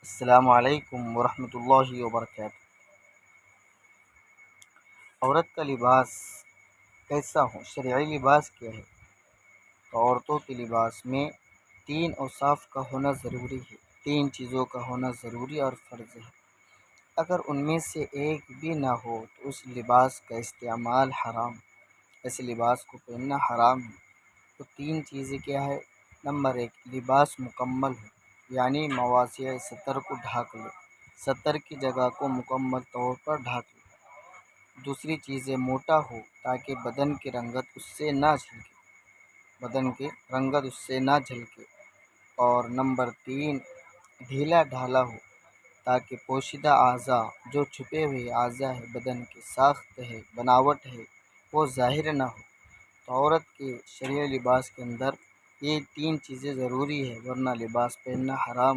السلام علیکم ورحمۃ اللہ وبرکاتہ۔ عورت کا لباس کیسا ہو؟ شرعی لباس کیا ہے؟ تو عورتوں کے لباس میں تین اوصاف کا ہونا ضروری ہے، تین چیزوں کا ہونا ضروری اور فرض ہے۔ اگر ان میں سے ایک بھی نہ ہو تو اس لباس کا استعمال حرام، ایسے لباس کو پہننا حرام ہے۔ تو تین چیزیں کیا ہے؟ نمبر ایک، لباس مکمل ہو، یعنی مواضع سطر کو ڈھانک لے، سطر کی جگہ کو مکمل طور پر ڈھانک لے۔ دوسری چیز ہے موٹا ہو تاکہ بدن کی رنگت اس سے نہ جھلکے، اور نمبر تین، ڈھیلا ڈھالا ہو تاکہ پوشیدہ اعضاء، جو چھپے ہوئے اعضاء ہے بدن کی ساخت ہے، بناوٹ ہے، وہ ظاہر نہ ہو۔ تو عورت کے شرعی لباس کے اندر یہ تین چیزیں ضروری ہے، ورنہ لباس پہننا حرام